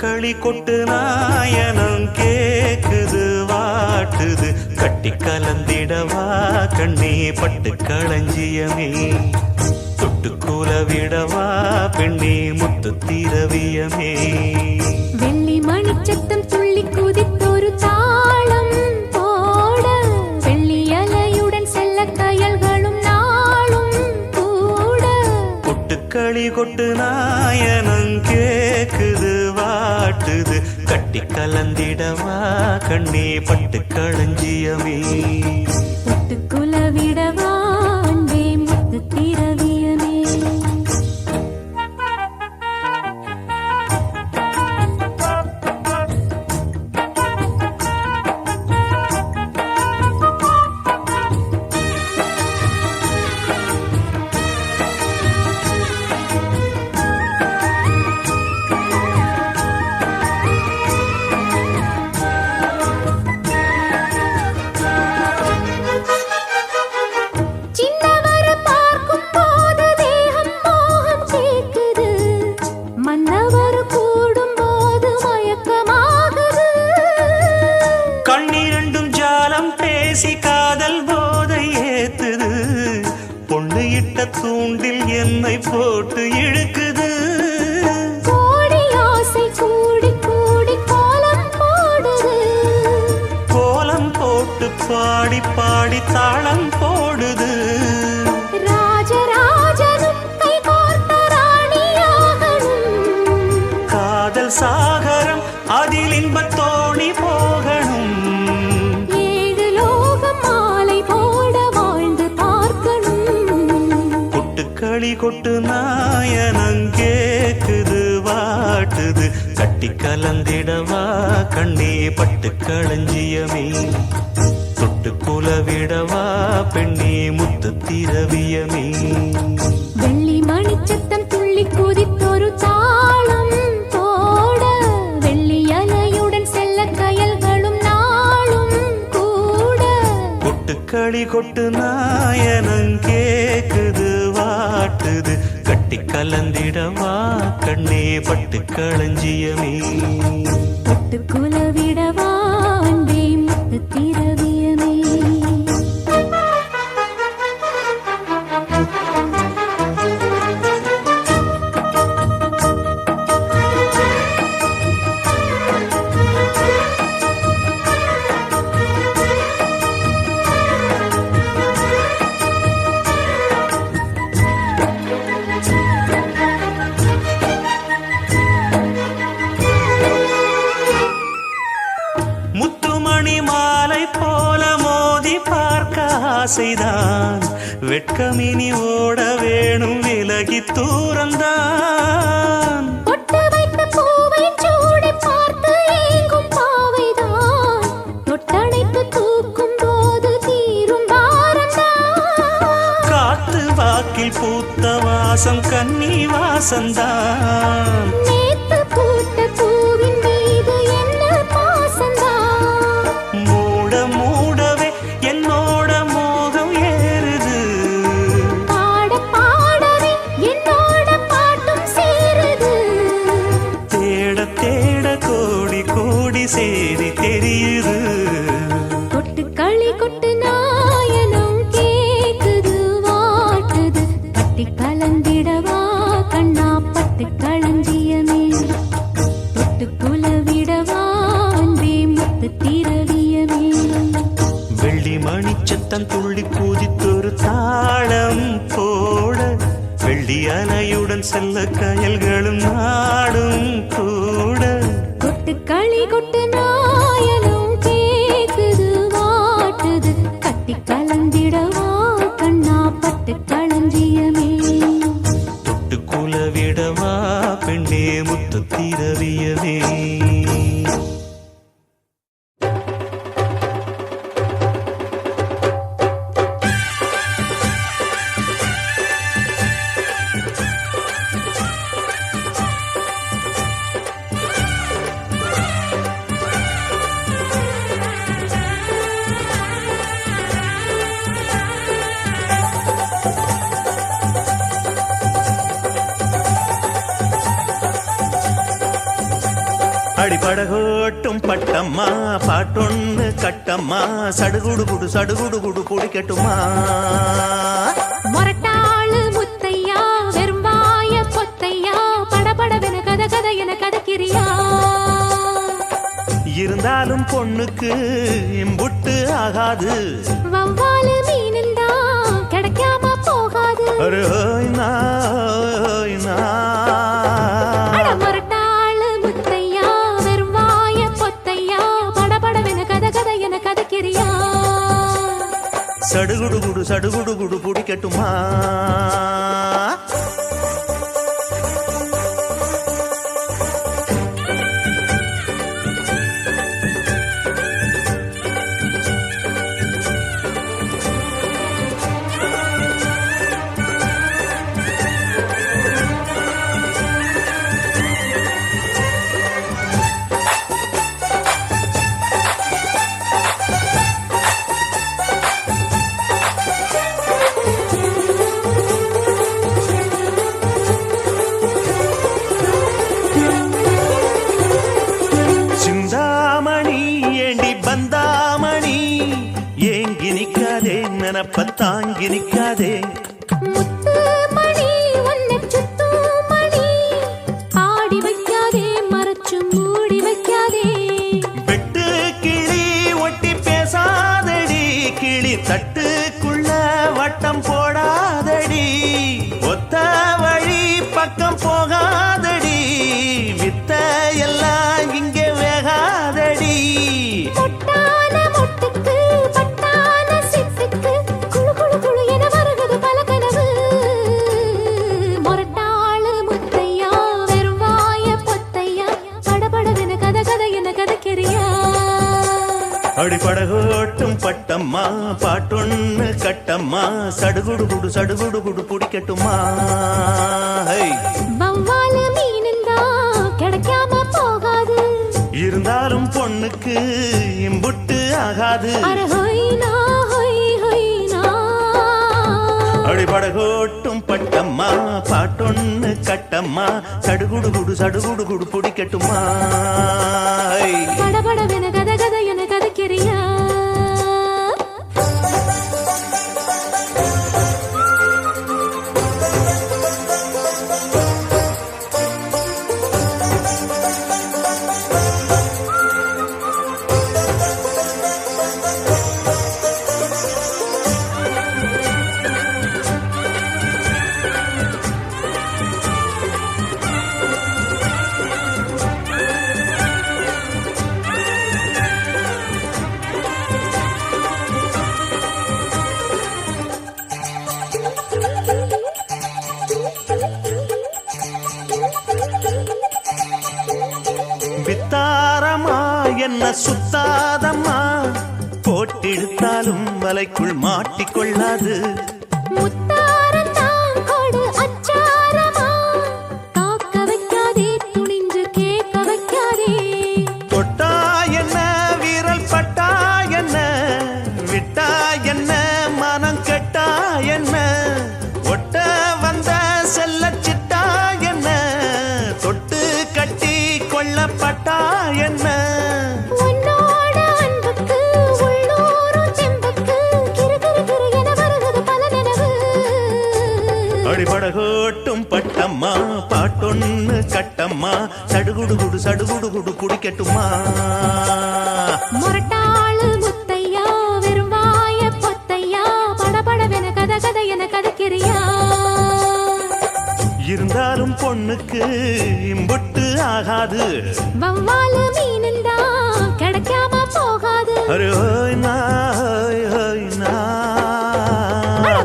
கொட்டுக்களி கொட்டு நாயனம் கேக்குது வாட்டுது கட்டி கலந்திடவா கண்ணே பட்டு களஞ்சியமே தொட்டுக்கூல விடவா பெண்ணே முத்து திரவியமே வெள்ளி மணிச்சத்தம் துள்ளி குதித்தொரு தாளம் போட வெள்ளி அலையுடன் செல்ல கயல்களும் நாளும் கூட கொட்டுக்களி கொட்டு நாயனம் கேக்குது வாட்டுது கட்டி கலந்திடவா கண்ணே பட்டு களஞ்சியமே தொட்டுக்குல விடவா அன்பே முத்து திரவியமே காதல் போதை ஏத்துது பொண்ணு இட்ட தூண்டில் என்னை போட்டு இழுக்குது கோடி ஆசை கூடி கூடி கோலம் போடுது கோலம் போட்டு பாடி பாடி தாளம் போடுது ராஜராஜனும் கை கோர்த்த ராணியாகணும் காதல் சாகரம் அதில் இன்பத் தோணி போகணும் களி கொட்டு நாயனம் கேக்குது வாட்டுது கட்டி கலந்திடவா கண்ணே பட்டு களஞ்சியமே தொட்டு குலவிடவா பெண்ணே முத்து திரவியமே வெள்ளி மணிச்சத்தம் துள்ளி குதித்தொரு தாளம் போட வெள்ளி அலையுடன் செல்ல கயல்களும் நாளும் கூட கொட்டுக்களி கொட்டு நாயனம் கேக்குது வாட்டுது கட்டி கலந்திடவா கண்ணே பட்டு களஞ்சியமே தொட்டுக்குல விடவா அன்பே முத்து திரவியமே ஆசைதான் வெட்கமினி ஓட வேணும் விலகி தூரந்தான் பொட்டு வைத்த பூவை சூடி பார்த்து ஏங்கும் பாவைதான் தொட்டணைத்து தூக்கும் போது தீரும் பாரந்தான் காத்து வாக்கில் பூத்த வாசம் கன்னி வாசந்தான் நேத்து பூத்த பூவின் மீது என்ன பாசந்தான் மூட மூடவே என்னோட மோகம் ஏறுது பாட பாடவே என்னோட பாட்டும் சேருது தேட தேட கோடி கோடி சேரி தெரியுது கொட்டுக்களி கொட்டு நாயனம் கேக்குது வாட்டுது கட்டி கலந்திடவா கண்ணா பட்டு களஞ்சியமே தொட்டுக்குல விடவா அன்பே முத்து திரவியமே வெள்ளி மணிச்சத்தம் துள்ளி கூதித்தொரு தாளம் போட வெள்ளி அலையுடன் செல்ல கயல்களும் நாடும் கூட கொட்டுக்களி கொட்டு நாயனம் கேக்குது வாட்டுது கட்டி கலந்திடவா கண்ணா பட்டு களஞ்சியமே தொட்டு குலவிடவா பெண்ணே முத்து திரவியவே அடிபடகோட்டும் பட்டம்மா பாட்டொன்னு கட்டம்மா சடுகுடு குடு குடிக்கட்டுமா மொரட்டாளு முத்தையா வெறும்பாய பொத்தையா படபடவென கத கத என கதக்கிறியா இருந்தாலும் பொண்ணுக்கு இம்புட்டு ஆகாது வவ்வாலு மீனுந்தா கிடைக்காம போகாது அட மொரட்டாளு முத்தையா வெறும்பாய பொத்தையா படபடவென கத கத என கதக்கிறியா சடுகுடு குடு பிடிக்கட்டுமா தாங்கி நிக்காதே முத்து மணி உன்னை சுத்து மணி ஆடி வைக்காதே மறைச்சு மூடி வைக்காதே வெட்டு கிளி ஒட்டி பேசாதடி கிளி தட்டுக்குள்ள வட்டம் போடாதடி ஒத்த வழி பக்கம் போகாதடி வித்த எல்லாம் இங்கே வேகாதடி பொட்டான மொட்டுக்கு அடிபடகோட்டும் பட்டம்மா பாட்டொன்னு கட்டம்மா சடுகுடு குடு பிடிக்கட்டுமா வவ்வாலு மீனுந்தா கிடைக்காம போகாது இருந்தாலும் பொண்ணுக்கு இம்புட்டு ஆகாது அடிபடகோட்டும் பட்டம்மா பாட்டொன்னு கட்டம்மா சடுகுடு குடு பிடிக்கட்டுமா படபடவென கத கத என கதக்கிறியா வித்தாரமா என்ன சுத்தாதம்மா போட்டிடுத்தாலும் வலைக்குள் மாட்டிக்கொள்ளாது தொட்டா என்ன வீரல் பட்டா என்ன விட்டா என்ன மனம் கெட்டா என்ன ஒட்ட வந்த செல்ல சிட்டா என்ன தொட்டு கட்டி கொள்ளப்பட்டா என்ன அடிபடகோட்டும் பட்டம்மா பாட்டொன்னு கட்டம்மா சடுகுடு குடு பிடிக்கட்டுமா மொரட்டாளு முத்தையா வெறும்பாய பொத்தையா படபடவென கத கத என கதக்கிறியா இருந்தாலும் பொண்ணுக்கு இம்புட்டு ஆகாது வவ்வாலு மீனுந்தா கிடைக்காம போகாது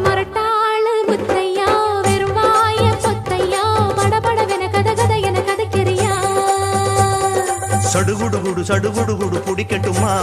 மொரட்டாளு முத்தையா வெறும்பாய பொத்தையா படபடவென கத கத என கதக்கிறியா சடுகுடு குடு பிடிக்கட்டுமா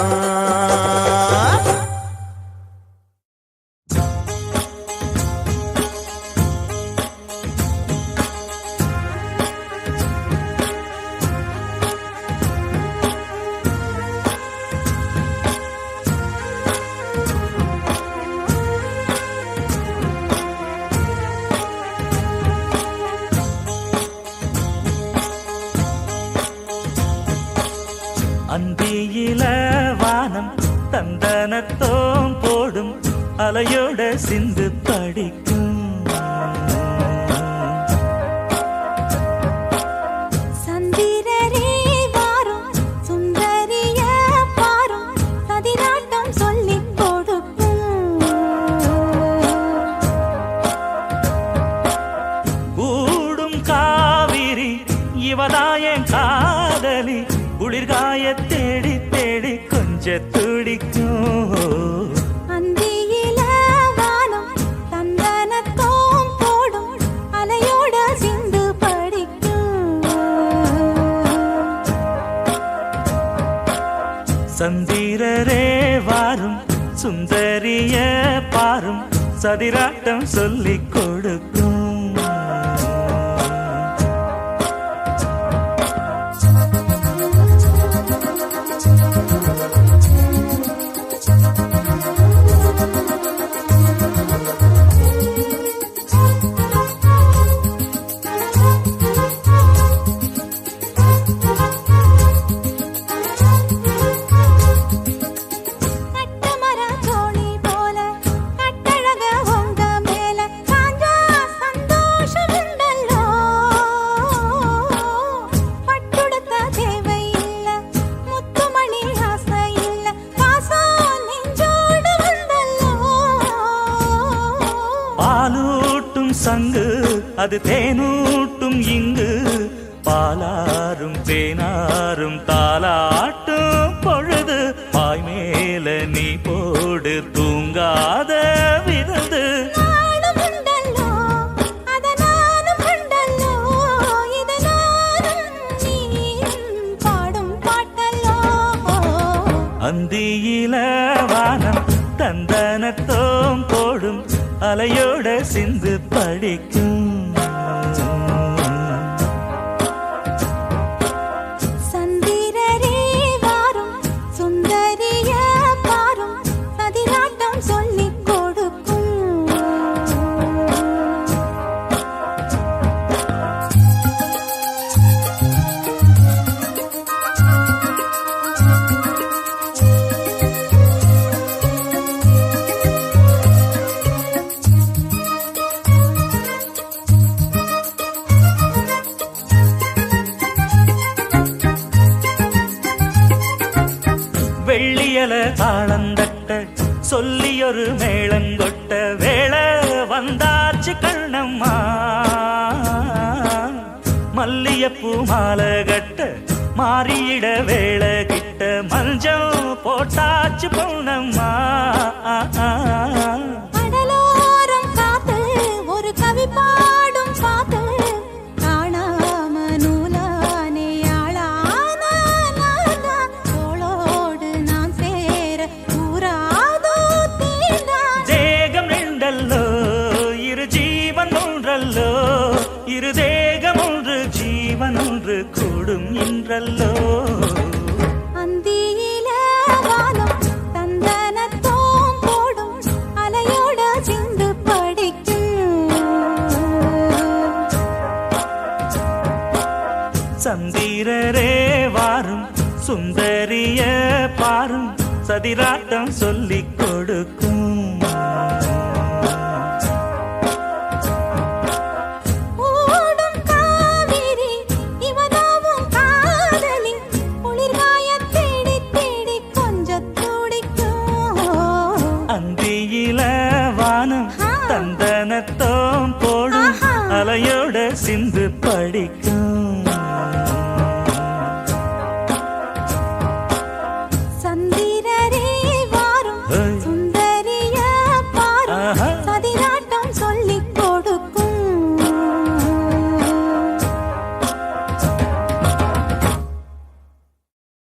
அந்தியில வானம் தந்தனத்தோம் போடும் அலையோட சிந்து படிக்கும் சந்திரரே வாரும் சுந்தரிய பாரும் சதிராட்டம் சொல்லிக் கொடுக்கும் கூடும் காவிரி இவதாயன் காதலி குளிர்காய தேடி தேடி கொஞ்ச துடிக்கும் அந்தியில வானம் தந்தனத்தோம் போடும் அலையோட சிந்து படிக்கும் சந்திரரே வாரும் சுந்தரிய பாரும் சதிராட்டம் சொல்லிக் கொடுக்கும் கட்டமர தோணி போல கட்டழக உங்க மேல காஞ்சா சந்தோஷம் உண்டல்லோ பட்டுடுத்த தேவை இல்ல முத்துமணி ஆசை இல்ல பாசம் நெஞ்சோடு வந்தல்லோ பாலூட்டும் சங்கு அது தேனூட்டும் இங்கு பாலாரும் தேனாரும் தாலாட்டும் பொழுது பாய் மேல நீ போடு தூங்காத விருந்து நானும் உண்டல்லோ அத நானும் உண்டல்லோ இத நானும் நீயும் பாடும் பாட்டல்லோ அந்தியில வானம் தந்தனத்தோம் போடும் அலையோட சிந்து படிக்கும் சந்திரரே வாரும் சுந்தரிய பாரும் சதிராட்டம் சொல்லிக் கொடுக்கும் வெள்ளியல தாளந்தட்ட சொல்லியொரு மேளங்கொட்ட வேளை வந்தாச்சு கண்ணம்மா மல்லியப்பூ மாலை கட்ட மாறியிட வேளை கிட்ட மஞ்சள் போட்டாச்சு பொண்ணம்மா கடலோரம் காத்து ஒரு கவி பாடும் பாத்து காணாம நூலானே ஆளான தோளோடு நான் சேர கூறாதோ தீண்டான் தேகம் ரெண்டல்லோ இரு ஜீவன் ஒன்றல்லோ இரு தேகம் ஒன்று ஜீவன் ஒன்று கூடும் என்றல்லோ அந்தியில வானம் தந்தனத்தோம் போடும் அலையோட சிந்து படிக்கும் சந்திரரே வாரும் சுந்தரிய பாரும் சதிராட்டம் சொல்லிக் கொடுக்கும்